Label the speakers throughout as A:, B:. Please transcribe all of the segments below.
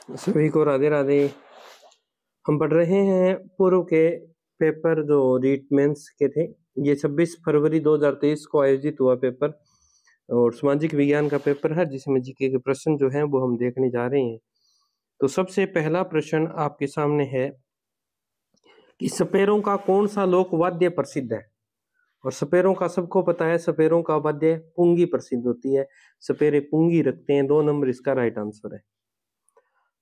A: सभी को राधे राधे। हम पढ़ रहे हैं पूर्व के पेपर जो रीट मेंस के थे। ये 26 फरवरी 2023 को आयोजित हुआ पेपर और सामाजिक विज्ञान का पेपर है, जिसमें जीके के प्रश्न जो हैं वो हम देखने जा रहे हैं। तो सबसे पहला प्रश्न आपके सामने है कि सपेरों का कौन सा लोक वाद्य प्रसिद्ध है। और सपेरों का सबको पता है, सपेरों का वाद्य पुंगी प्रसिद्ध होती है। सपेरे पुंगी रखते हैं। 2 नंबर इसका राइट आंसर है।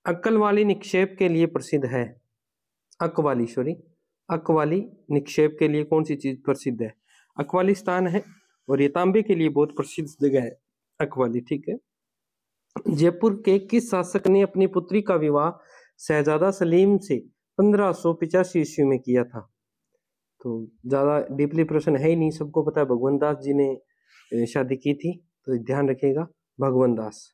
A: अक्कल वाली निक्षेप के लिए प्रसिद्ध है। अकवाली निक्षेप के लिए कौन सी चीज प्रसिद्ध है? अकवाली स्थान है और ये तांबे के लिए बहुत प्रसिद्ध जगह है अकवाली। ठीक है। जयपुर के किस शासक ने अपनी पुत्री का विवाह शहजादा सलीम से 1585 ईस्वी में किया था? तो ज्यादा डीपली प्रश्न है ही नहीं, सबको पता है भगवंत दास जी ने शादी की थी, तो ध्यान रखिएगा भगवंत दास।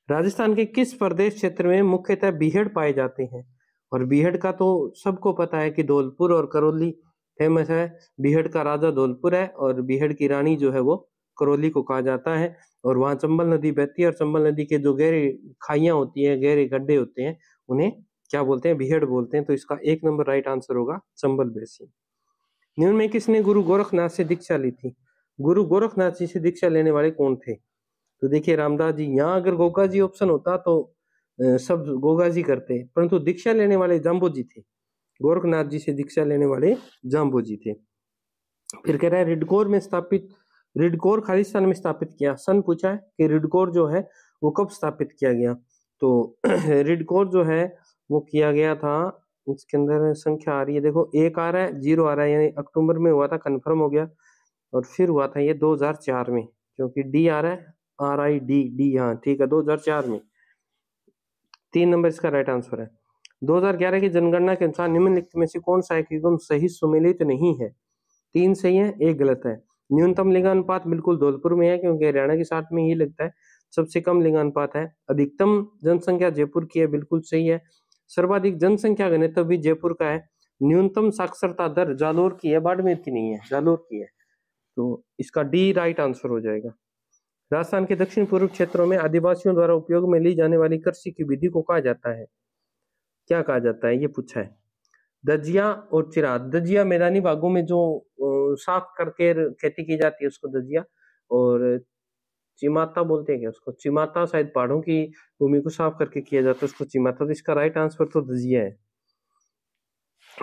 A: राजस्थान के किस प्रदेश क्षेत्र में मुख्यतः बीहड़ पाए जाते हैं? और बीहड़ का तो सबको पता है कि धौलपुर और करौली फेमस है। बीहड़ का राजा धौलपुर है और बीहड़ की रानी जो है वो करौली को कहा जाता है। और वहाँ चंबल नदी बहती है और चंबल नदी के जो गहरे खाइयां होती है, गहरे गड्ढे होते हैं, उन्हें क्या बोलते हैं? बीहड़ बोलते हैं। तो इसका 1 नंबर राइट आंसर होगा चंबल बेसिन। निम्न में किसने गुरु गोरखनाथ से दीक्षा ली थी? गुरु गोरखनाथ जी से दीक्षा लेने वाले कौन थे? तो देखिए रामदास जी। यहाँ अगर गोगा जी ऑप्शन होता तो सब गोगा जी करते, परंतु दीक्षा लेने वाले जाम्बो जी थे। गोरखनाथ जी से दीक्षा लेने वाले जाम्बो जी थे। फिर कह रहा है रिडकोर खालिस्तान में स्थापित किया। सन पूछा है कि रिडकोर जो है वो कब स्थापित किया गया। तो रिडकोर जो है वो किया गया था, इसके अंदर संख्या आ रही है, देखो 1 आ रहा है, 0 आ रहा है, यानी अक्टूबर में हुआ था, कंफर्म हो गया। और फिर हुआ था ये 2004 में, क्योंकि डी आ रहा है, RID, हाँ ठीक है, 2004 में। 3 नंबर इसका राइट आंसर है। 2011 की जनगणना के अनुसार निम्नलिखित में से कौन सा एक युग्म सही सुमेलित नहीं है? 3 सही है, 1 गलत है। न्यूनतम लिंगानुपात बिल्कुल धौलपुर में है, क्योंकि हरियाणा के साथ में ही लगता है। सबसे कम लिंगानुपात है। अधिकतम जनसंख्या जयपुर की है, बिल्कुल सही है। सर्वाधिक जनसंख्या घनत्व भी जयपुर का है। न्यूनतम साक्षरता दर जालोर की है, बाड़मेर की नहीं है, जालोर की है। तो इसका डी राइट आंसर हो जाएगा। राजस्थान के दक्षिण पूर्व क्षेत्रों में आदिवासियों द्वारा उपयोग में ली जाने वाली कृषि की विधि को कहा जाता है? क्या कहा जाता है, ये पूछा है। दजिया और चिराद। दजिया मैदानी भागों में जो साफ करके खेती की जाती है उसको दजिया, और चिमाता बोलते हैं क्या उसको? चिमाता शायद पहाड़ों की भूमि को साफ करके किया जाता है, उसको चिमाता। तो इसका राइट आंसर तो दजिया है।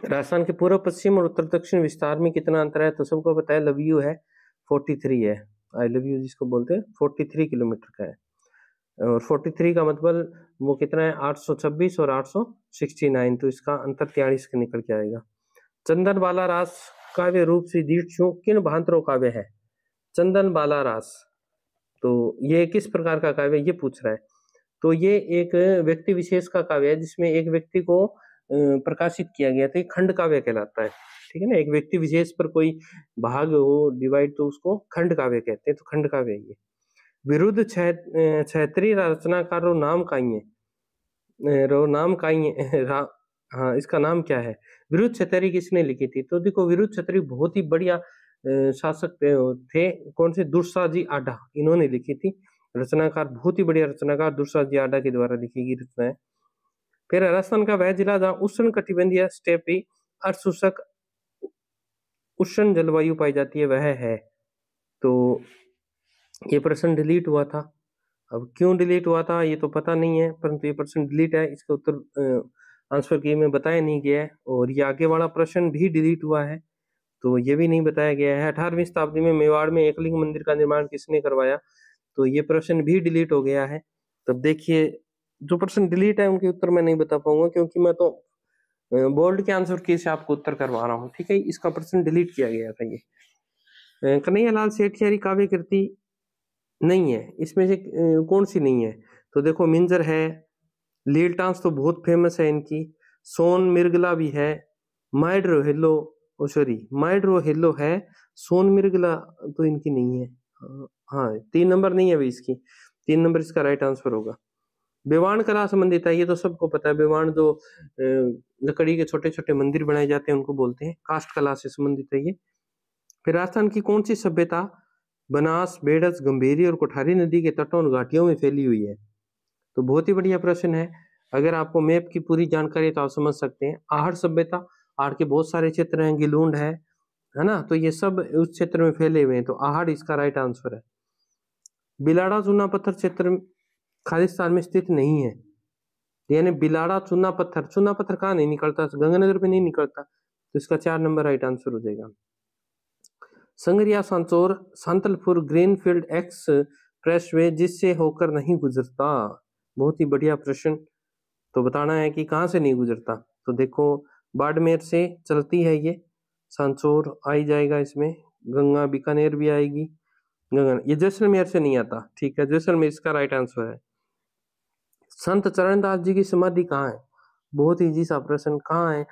A: राजस्थान के पूर्व पश्चिम और उत्तर दक्षिण विस्तार में कितना अंतर है? तो सबको पता है, लव यू है 43 है। आई लव यू जिसको बोलते हैं 43 किलोमीटर का है। और 43 का मतलब वो कितना है? 826 और 869। तो इसका अंतर 43 का निकल के आएगा। चंदन बाला रास काव्य रूप से दीक्षु किन भांत्रो काव्य है? चंदन बाला रास, तो ये किस प्रकार का काव्य, ये पूछ रहा है। तो ये एक व्यक्ति विशेष का काव्य है, जिसमें एक व्यक्ति को प्रकाशित किया गया था। खंड काव्य कहलाता है। ठीक है ना। एक व्यक्ति विशेष पर कोई भाग हो डिवाइड, तो उसको खंड काव्य कहते हैं। तो खंड काव्य है ये। विरुद्ध क्षेत्रीय रचनाकार रो नाम काई है? रो नाम काई है? हाँ, इसका नाम क्या है? विरुद्ध क्षेत्रीय किसने लिखी थी? तो देखो विरुद्ध क्षेत्रीय बहुत ही बढ़िया शासक थे। कौन से? दुर्सा जी आडा, इन्होंने लिखी थी। रचनाकार बहुत ही बढ़िया रचनाकार दुर्सा जी आडा के द्वारा लिखी गई रचना है। फिर राजस्थान का वह जिला जहाँ उष्ण कटिबंधीय स्टेपी अर्धशुष्क उष्ण जलवायु पाई जाती है, वह है। तो ये प्रश्न डिलीट हुआ था। अब क्यों डिलीट हुआ था ये तो पता नहीं है, परंतु ये प्रश्न डिलीट है। इसका उत्तर आंसर की में बताया नहीं गया है। और ये आगे वाला प्रश्न भी डिलीट हुआ है, तो ये भी नहीं बताया गया है। 18वीं शताब्दी में मेवाड़ में एकलिंग मंदिर का निर्माण किसने करवाया? तो ये प्रश्न भी डिलीट हो गया है। तब देखिए जो प्रश्न डिलीट है उनके उत्तर मैं नहीं बता पाऊंगा, क्योंकि मैं तो बोर्ड के आंसर की से आपको उत्तर करवा रहा हूँ। ठीक है, इसका प्रश्न डिलीट किया गया था ये। कन्हैयालाल सेठियारी काव्य कृति नहीं है, इसमें से कौन सी नहीं है? तो देखो मिंजर है, लील टांस तो बहुत फेमस है इनकी, सोन मिर्गला भी है, माइड रोहिलो, सॉरी माइड रोहिलो है, सोन मिर्गला तो इनकी नहीं है। हाँ 3 नंबर नहीं है भाई इसकी, 3 नंबर इसका राइट आंसर होगा। बेवाण कला संबंधित है, ये तो सबको पता है। बेवाण जो लकड़ी के छोटे छोटे मंदिर बनाए जाते हैं उनको बोलते हैं। काष्ठ कला से संबंधित है ये। फिर राजस्थान की कौन सी सभ्यता बनास, बेडस, गंभीरी और कोठारी नदी के तटों और घाटियों में फैली हुई है? तो बहुत ही बढ़िया प्रश्न है। अगर आपको मैप की पूरी जानकारी है तो आप समझ सकते हैं। आहड़ सभ्यता, आहड़ के बहुत सारे क्षेत्र हैं, गिलूंड है ना, तो ये सब उस क्षेत्र में फैले हुए हैं, तो आहड़ इसका राइट आंसर है। बिलाड़ा चूना पत्थर क्षेत्र खालिस्तान में स्थित नहीं है, यानी बिलाड़ा चूना पत्थर कहाँ नहीं निकलता, गंगानगर में नहीं निकलता, तो इसका 4 नंबर राइट आंसर हो जाएगा। संगरिया सांचौर सांतलपुर ग्रीनफील्ड एक्सप्रेसवे जिससे होकर नहीं गुजरता, बहुत ही बढ़िया प्रश्न। तो बताना है कि कहाँ से नहीं गुजरता, तो देखो बाड़मेर से चलती है ये, सांचौर आई जाएगा इसमें, गंगा बीकानेर भी आएगी, गंगा ये जैसलमेर से नहीं आता, ठीक है, जैसलमेर इसका राइट आंसर है। संत चरणदास जी की समाधि कहाँ है, बहुत इजी सा प्रश्न, कहाँ है,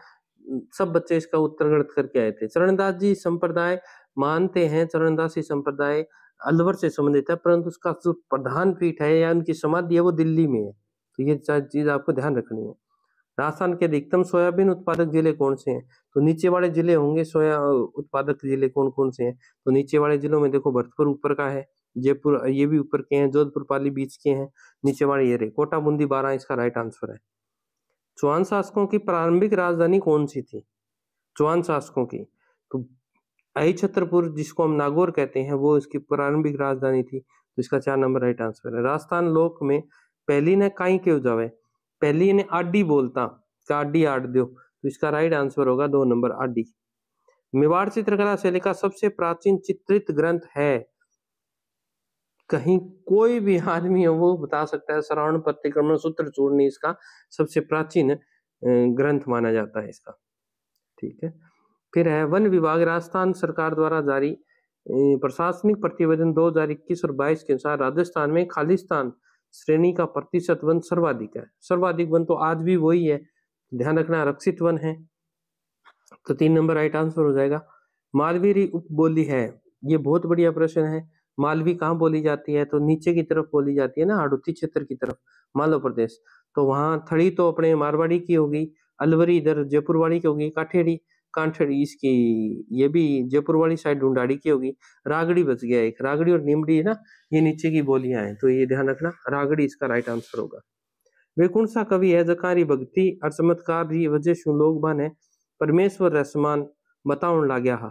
A: सब बच्चे इसका उत्तर गलत करके आए थे। चरणदास जी संप्रदाय मानते हैं, चरणदासी संप्रदाय अलवर से संबंधित है, परंतु उसका जो प्रधान पीठ है या उनकी समाधि है वो दिल्ली में है, तो ये चीज आपको ध्यान रखनी है। राजस्थान के अधिकतम सोयाबीन उत्पादक जिले कौन से हैं, तो नीचे वाले जिले होंगे सोया उत्पादक जिले कौन कौन से हैं, तो नीचे वाले जिलों में देखो भरतपुर ऊपर का है, जयपुर ये भी ऊपर के हैं, जोधपुर पाली बीच के हैं, नीचे वाले ये रहे, कोटा बूंदी 12 इसका राइट आंसर है। चौहान शासकों की प्रारंभिक राजधानी कौन सी थी, चौहान शासकों की, तो आई छत्रपुर जिसको हम नागौर कहते हैं वो इसकी प्रारंभिक राजधानी थी, तो इसका 4 नंबर राइट आंसर है। राजस्थान लोक में पहली ने काई के जावे, पहली ने आडी बोलता, आडी आड़ दो, तो इसका राइट आंसर होगा 2 नंबर आडी। मेवाड़ चित्रकला शैली का सबसे प्राचीन चित्रित ग्रंथ है, कहीं कोई भी आदमी हो वो बता सकता है, श्रवण प्रतिक्रमण सूत्र चूर्णी इसका सबसे प्राचीन ग्रंथ माना जाता है इसका, ठीक है। फिर है वन विभाग, राजस्थान सरकार द्वारा जारी प्रशासनिक प्रतिवेदन 2021 और 22 के अनुसार राजस्थान में खालिस्तान श्रेणी का प्रतिशत वन सर्वाधिक है, सर्वाधिक वन तो आज भी वही है, ध्यान रखना रक्षित वन है, तो 3 नंबर राइट आंसर हो जाएगा। मालवी उपबोली है, ये बहुत बढ़िया प्रश्न है, मालवी कहाँ बोली जाती है, तो नीचे की तरफ बोली जाती है ना, हाड़ौती क्षेत्र की तरफ, मालवा प्रदेश, तो वहाँ थड़ी तो अपने मारवाड़ी की होगी, अलवरी इधर जयपुर वाली की होगी, कांठड़ी इसकी ये भी जयपुर वाली साइड ढूंढाड़ी की होगी, रागड़ी बच गया एक, रागड़ी और नीमड़ी है ना, ये नीचे की बोलियां हैं, तो ये ध्यान रखना, रागड़ी इसका राइट आंसर होगा। वे कौन सा कवि है जकारी भक्ति और चमत्कार जी वजह शू लोग बन है परमेश्वर रसमान बताउन लाग्या हा,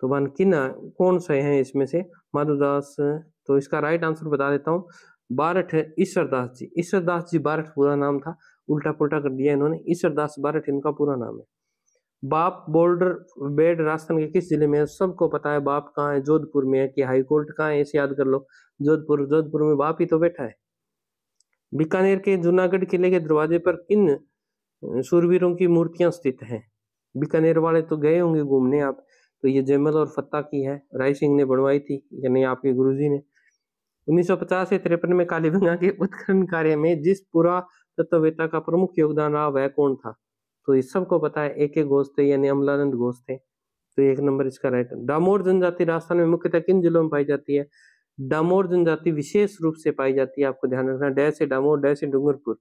A: तो बन किन कौन से हैं इसमें से, माधुदास, तो इसका राइट आंसर बता देता हूँ, बारठ ईश्वरदास जी, ईश्वरदास जी बारठ पूरा नाम था, उल्टा पुल्टा कर दिया इन्होंने, ईश्वरदास बारठ इनका पूरा नाम है। बाप बोल्डर बेड राजस्थान के किस जिले में है, सबको पता है बाप कहाँ है, जोधपुर में है, कि हाई कोर्ट कहाँ है इसे याद कर लो, जोधपुर, जोधपुर में बाप ही तो बैठा है। बीकानेर के जूनागढ़ किले के दरवाजे पर किन शूरवीरों की मूर्तियां स्थित हैं, बीकानेर वाले तो गए होंगे घूमने आप, तो ये जयमल और फत्ता की है, राय सिंह ने बनवाई थी, यानी आपके गुरुजी ने। 1950 से 53 में कालीगंगा के उत्खनन कार्य में जिस पुरातत्ववेत्ता का प्रमुख योगदान रहा वह कौन था, तो इस सबको पता है, AK घोष थे यानी अमलानंद घोष थे, तो 1 नंबर इसका राइट। डामोर जनजाति राजस्थान में मुख्यतः किन जिलों में पाई जाती है, डामोर जनजाति विशेष रूप से पाई जाती है, आपको ध्यान रखना, डै से डामोर, डै से डूंगरपुर,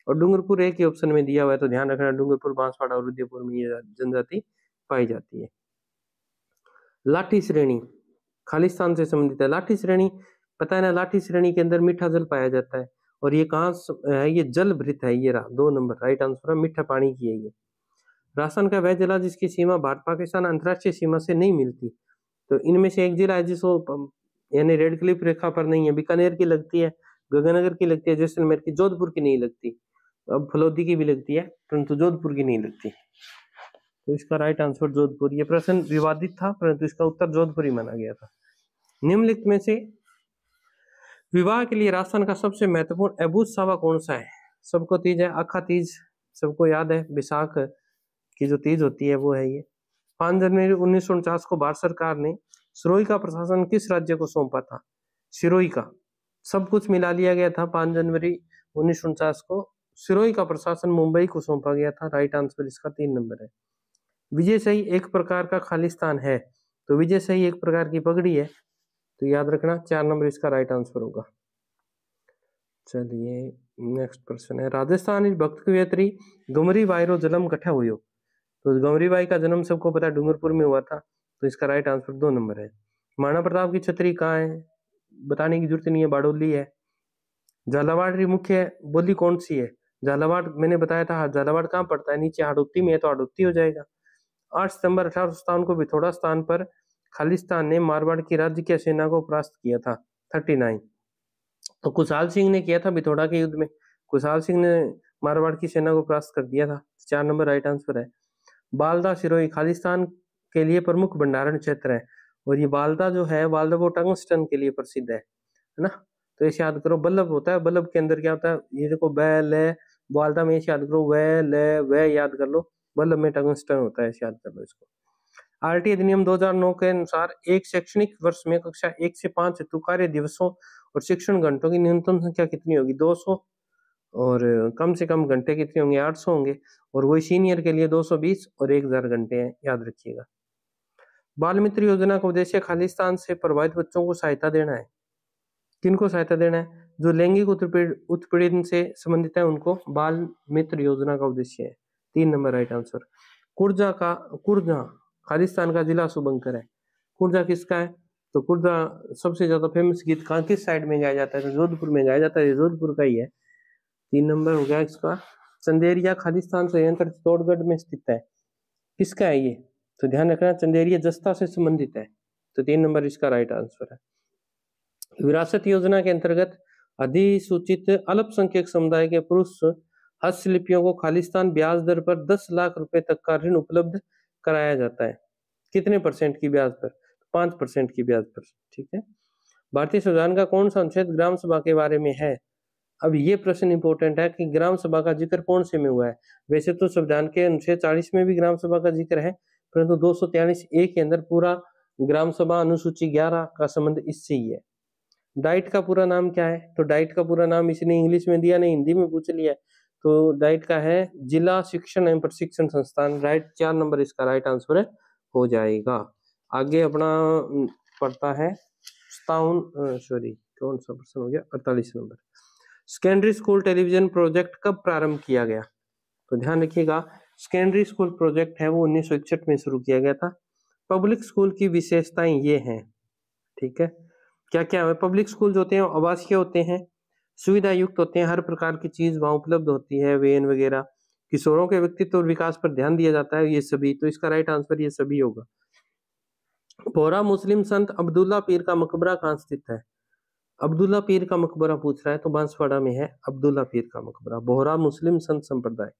A: और डूंगरपुर एक ही ऑप्शन में दिया हुआ है, तो ध्यान रखना डूंगरपुर, बांसवाड़ा और उदयपुर में ये जनजाति पाई जाती है। लाठी श्रेणी खालिस्तान से संबंधित है, लाठी श्रेणी पता है ना, लाठी श्रेणी के अंदर मीठा जल पाया जाता है, और ये कहाँ है, ये जल भृत है, ये रहा 2 नंबर राइट आंसर है, मीठा पानी की है ये। राजस्थान का वह जिला जिसकी सीमा भारत पाकिस्तान अंतर्राष्ट्रीय सीमा से नहीं मिलती, तो इनमें से एक जिला है जिसको यानी रेड क्लिफ रेखा पर नहीं है, बीकानेर की लगती है, गंगानगर की लगती है, जैसलमेर की, जोधपुर की नहीं लगती, अब फलोदी की भी लगती है परंतु जोधपुर की नहीं लगती, तो इसका राइट आंसर जोधपुर। ये प्रश्न विवादित था परंतु इसका उत्तर जोधपुर ही माना गया था। निम्नलिखित में से विवाह के लिए राजस्थान का सबसे महत्वपूर्ण अबूझ सावा कौन सा है, सबको तीज है, अखा तीज सबको याद है, विशाख की जो तीज होती है वो है ये। 5 जनवरी 1949 को भारत सरकार ने सिरोही का प्रशासन किस राज्य को सौंपा था, सिरोही का, सब कुछ मिला लिया गया था, 5 जनवरी 1949 को सिरोही का प्रशासन मुंबई को सौंपा गया था, राइट आंसर इसका 3 नंबर है। विजय सही एक प्रकार का खालिस्तान है, तो विजय सही एक प्रकार की पगड़ी है, तो याद रखना 4 नंबर इसका राइट आंसर होगा। चलिए नेक्स्ट प्रश्न है, राजस्थान भक्त कवियत्री गमरी बाई जन्म कठा हुयो, तो गमरी बाई का जन्म सबको पता है डूंगरपुर में हुआ था, तो इसका राइट आंसर 2 नंबर है। महाराणा प्रताप की छतरी कहाँ है, बताने की जरूरत नहीं है, बारडोली है। झालावाड़ की मुख्य बोली कौन सी है, झालावाड़ मैंने बताया था, झालावाड़ कहाँ पड़ता है, नीचे हाड़ौती में है तो हाड़ौती हो जाएगा। 8 सितंबर 1857 को बिथोड़ा स्थान पर खालिस्तान ने मारवाड़ की राज्य की सेना को परास्त किया था। 39 तो कुशाल सिंह ने किया था बिथोड़ा के युद्ध में, कुशाल सिंह ने मारवाड़ की सेना को परास्त कर दिया था। 4 नंबर राइट आंसर है। बालदा सिरोही खालिस्तान के लिए प्रमुख भंडारण क्षेत्र है, और ये बालदा जो है, बालदा वो टंगस्टन के लिए प्रसिद्ध है ना। तो ऐसे याद करो, बल्लभ होता है, बल्लभ के अंदर क्या होता है, ये देखो बैल है, बालदा में ऐसे याद करो, वह याद कर लो, बल्लभ में टंगस्टन होता है, ऐसे याद कर लो इसको। आरटी अधिनियम 2009 के अनुसार एक शैक्षणिक वर्ष में कक्षा 1 से 5 हेतु कार्य दिवसों और शिक्षण घंटों की न्यूनतम संख्या कितनी होगी, 200, और कम से कम घंटे कितने होंगे, 800 होंगे, और वही सीनियर के लिए 220 और 1000 घंटे हैं, याद रखिएगा। बाल मित्र योजना का उद्देश्य खालिस्तान से प्रभावित बच्चों को सहायता देना है। किनको सहायता देना है, जो लैंगिक उत्पीड़न से संबंधित है उनको बाल मित्र योजना का उद्देश्य है। 3 नंबर राइट आंसर। कुर्जा खालिस्तान का जिला शुभंकर है। कुर्जा किसका है, तो कुर्जा सबसे ज्यादा फेमस गीत कहाँ किस साइड में गाया जाता है, तो जोधपुर में गाया जाता है, जोधपुर का ही है। 3 नंबर हो गया इसका। चंदेरिया खालिस्तान संयंत्र चित्तौड़गढ़ में स्थित है, किसका है ये, तो ध्यान रखना चंदेरिया जस्ता से संबंधित है, तो 3 नंबर इसका राइट आंसर है। विरासत योजना के अंतर्गत अधिसूचित अल्पसंख्यक समुदाय के पुरुष हस्तशिल्पियों को खालिस्तान ब्याज दर पर 10 लाख रुपए तक का ऋण उपलब्ध कराया जाता है। कितने परसेंट की ब्याज पर, 5% की ब्याज पर, ठीक है। भारतीय संविधान का कौन सा अनुच्छेद ग्राम सभा के बारे में है। अब ये प्रश्न इंपॉर्टेंट है कि ग्राम सभा का जिक्र कौन से में हुआ है। वैसे तो संविधान के अनुच्छेद 40 में भी ग्राम सभा का जिक्र है, परंतु 243 ए के अंदर पूरा ग्राम सभा अनुसूची 11 का संबंध इससे ही है। डाइट का पूरा नाम क्या है, तो डाइट का पूरा नाम इसने इंग्लिश में दिया, नहीं हिंदी में पूछ लिया, तो डाइट का है जिला शिक्षण एवं प्रशिक्षण संस्थान, राइट 4 नंबर इसका राइट आंसर हो जाएगा। आगे अपना पढ़ता है 57 सॉरी कौन सा प्रश्न हो गया, 48 number. Secondary school television project कब प्रारंभ किया गया, तो ध्यान रखिएगा सेकेंडरी स्कूल प्रोजेक्ट है वो 1961 में शुरू किया गया था। पब्लिक स्कूल की विशेषताएं ये हैं, ठीक है, क्या क्या है। पब्लिक स्कूल जो होते हैं आवासीय होते हैं, सुविधा युक्त होते हैं, हर प्रकार की चीज वहां उपलब्ध होती है, वेन वगैरह, किशोरों के व्यक्तित्व और विकास पर ध्यान दिया जाता है, ये सभी, तो इसका राइट आंसर ये सभी होगा। बोहरा मुस्लिम संत अब्दुल्ला पीर का मकबरा कहाँ स्थित है, अब्दुल्ला पीर का मकबरा पूछ रहा है, तो बांसवाड़ा में है अब्दुल्ला पीर का मकबरा, बोहरा मुस्लिम संत संप्रदाय।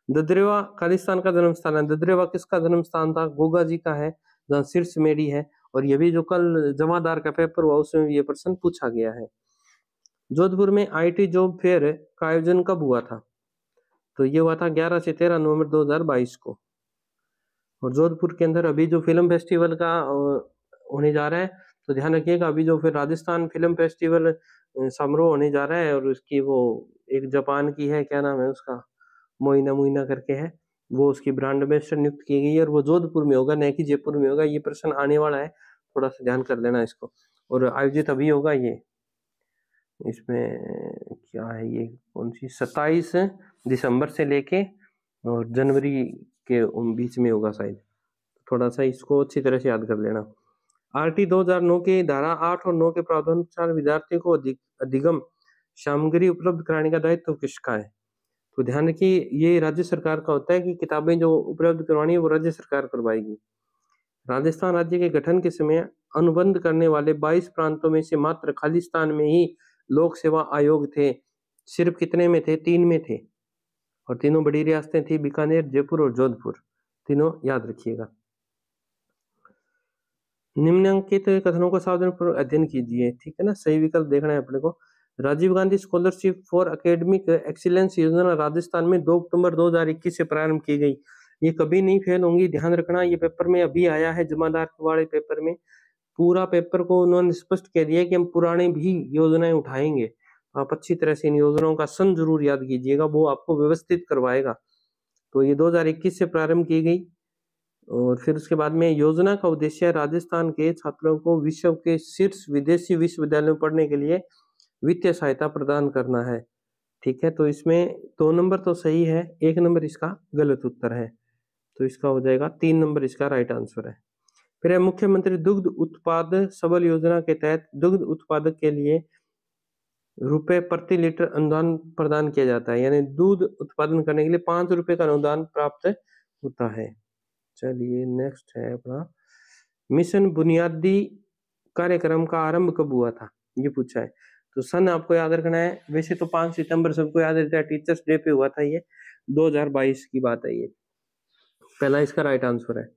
A: ददरेवा खालिस्तान का जन्म स्थान है, ददरेवा किसका जन्म स्थान था, गोगा जी का है, जहाँ शीर्ष मेडी है, और ये भी जो कल जमादार का पेपर हुआ उसमें ये प्रश्न पूछा गया है। जोधपुर में आईटी जॉब फेयर का आयोजन कब हुआ था, तो ये हुआ था 11 से 13 नवंबर 2022 को। और जोधपुर के अंदर अभी जो फिल्म फेस्टिवल का होने जा रहा है, तो ध्यान रखिएगा अभी जो फिर राजस्थान फिल्म फेस्टिवल समारोह होने जा रहा है, और उसकी वो एक जापान की है, क्या नाम है उसका, मोइना मोइना करके है, वो उसकी ब्रांड एम्बेसडर नियुक्त की गई है, और वो जोधपुर में होगा, न कि जयपुर में होगा। ये प्रश्न आने वाला है, थोड़ा सा ध्यान कर लेना इसको। और आयोजित अभी होगा ये, इसमें क्या है, ये कौन सी 27 दिसंबर से लेके और जनवरी के बीच में होगा शायद, थोड़ा सा इसको अच्छी तरह से याद कर लेना। आरटी 2009 के धारा 8 और 9 के प्रावधान अनुसार विद्यार्थियों को अधिगम सामग्री उपलब्ध कराने का दायित्व किसका है, तो ध्यान रखिए ये राज्य सरकार का होता है कि किताबें जो उपलब्ध करवानी है वो राज्य सरकार करवाएगी। राजस्थान राज्य के गठन के समय अनुबंध करने वाले 22 प्रांतों में से मात्र खालिस्तान में ही लोक सेवा आयोग थे। सिर्फ कितने में थे, 3 में थे, और तीनों बड़ी रियासतें थी, बीकानेर, जयपुर और जोधपुर, तीनों याद रखिएगा। निम्नलिखित कथनों को सावधानीपूर्वक अध्ययन कीजिए, ठीक है ना, सही विकल्प देखना है अपने को। Rajiv Gandhi scholarship for academic excellence योजना राजस्थान में 2 अक्टूबर 2021 से प्रारंभ की गई। ये कभी नहीं फेल होंगी, ध्यान रखना, ये पेपर में अभी आया है, जमादार वाले पेपर में पूरा पेपर को उन्होंने स्पष्ट कह दिया कि हम पुराने भी योजनाएं उठाएंगे। आप अच्छी तरह से इन योजनाओं का सन जरूर याद कीजिएगा, वो आपको व्यवस्थित करवाएगा। तो ये 2021 से प्रारंभ की गई, और फिर उसके बाद में योजना का उद्देश्य राजस्थान के छात्रों को विश्व के शीर्ष विदेशी विश्वविद्यालयों में पढ़ने के लिए वित्तीय सहायता प्रदान करना है, ठीक है। तो इसमें 2 नंबर तो सही है, 1 नंबर इसका गलत उत्तर है, तो इसका हो जाएगा 3 नंबर इसका राइट आंसर है। फिर है मुख्यमंत्री दुग्ध उत्पाद सबल योजना के तहत दुग्ध उत्पादक के लिए रुपए प्रति लीटर अनुदान प्रदान किया जाता है, यानी दूध उत्पादन करने के लिए 5 रुपए का अनुदान प्राप्त होता है। चलिए नेक्स्ट है अपना, मिशन बुनियादी कार्यक्रम का आरंभ कब हुआ था, ये पूछा है। तो सन आपको याद रखना है, वैसे तो 5 सितंबर सबको याद रहता है, टीचर्स डे पे हुआ था ये, 2022 की बात है ये, पहला इसका राइट आंसर है।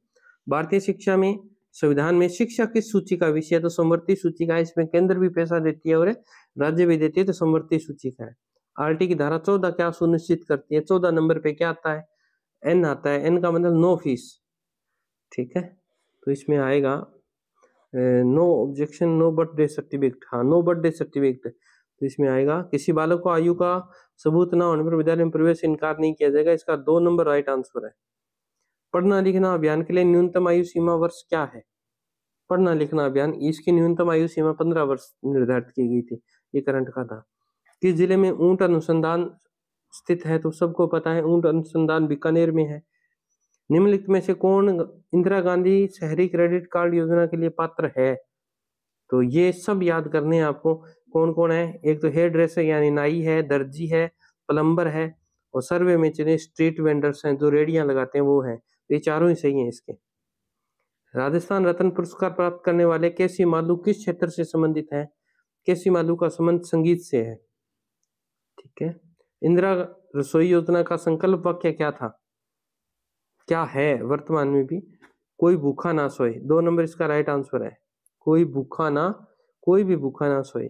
A: भारतीय शिक्षा में संविधान में शिक्षा किस सूची का विषय है, तो समवर्ती सूची का है। इसमें केंद्र भी पैसा देती है और राज्य भी देती है, तो समवर्ती सूची का है। आरटी की धारा 14 क्या सुनिश्चित करती है, 14 नंबर पे क्या आता है, एन आता है, एन का मतलब नो फीस, ठीक है। तो इसमें आएगा no objection no birthday certificate, हाँ नो बर्थडे सर्टिफिकेट, तो इसमें आएगा किसी बालक को आयु का सबूत न होने पर विद्यालय में प्रवेश इनकार नहीं किया जाएगा, इसका 2 नंबर राइट आंसर है। पढ़ना लिखना अभियान के लिए न्यूनतम आयु सीमा वर्ष क्या है, पढ़ना लिखना अभियान, इसकी न्यूनतम आयु सीमा 15 वर्ष निर्धारित की गई थी, ये करंट का था। किस जिले में ऊंट अनुसंधान स्थित है, तो सबको पता है ऊंट अनुसंधान बीकानेर में है। निम्नलिखित में से कौन इंदिरा गांधी शहरी क्रेडिट कार्ड योजना के लिए पात्र है, तो ये सब याद करने हैं आपको, कौन कौन है। एक तो हेयर ड्रेसर यानी नाई है, दर्जी है, प्लम्बर है, और सर्वे में चले स्ट्रीट वेंडर्स हैं जो रेडियां लगाते हैं वो है, ये चारों ही सही हैं इसके। राजस्थान रत्न पुरस्कार प्राप्त करने वाले केसी मालू किस क्षेत्र से संबंधित है, केसी मालू का संबंध संगीत से है, ठीक है। इंदिरा रसोई योजना का संकल्प वाक्य क्या था, क्या है वर्तमान में भी, कोई भूखा ना सोए, 2 नंबर इसका राइट आंसर है, कोई भी भूखा ना सोए।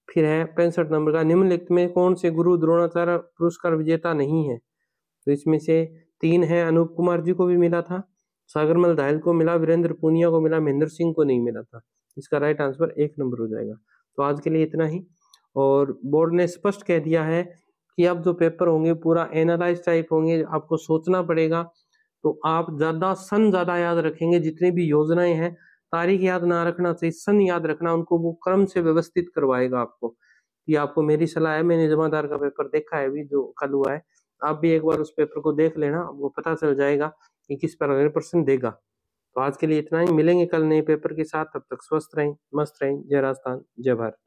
A: फिर है 65 नंबर का, निम्नलिखित में कौन से गुरु द्रोणाचार्य पुरस्कार विजेता नहीं है, तो इसमें से 3 है, अनूप कुमार जी को भी मिला था, सागरमल दाहिल को मिला, वीरेंद्र पूनिया को मिला, महेंद्र सिंह को नहीं मिला था, इसका राइट आंसर 1 नंबर हो जाएगा। तो आज के लिए इतना ही, और बोर्ड ने स्पष्ट कह दिया है कि अब जो पेपर होंगे पूरा एनालाइज टाइप होंगे, आपको सोचना पड़ेगा, तो आप ज्यादा याद रखेंगे, जितनी भी योजनाएं हैं, तारीख याद ना रखना चाहिए, सन याद रखना, उनको वो क्रम से व्यवस्थित करवाएगा आपको। ये आपको मेरी सलाह है, मैंने जमादार का पेपर देखा है अभी जो कल हुआ है, आप भी एक बार उस पेपर को देख लेना, आपको पता चल जाएगा कि किस प्रकार प्रश्न देगा। तो आज के लिए इतना ही, मिलेंगे कल नए पेपर के साथ, तब तक स्वस्थ रहें, मस्त रहें, जय राजस्थान, जय भारत।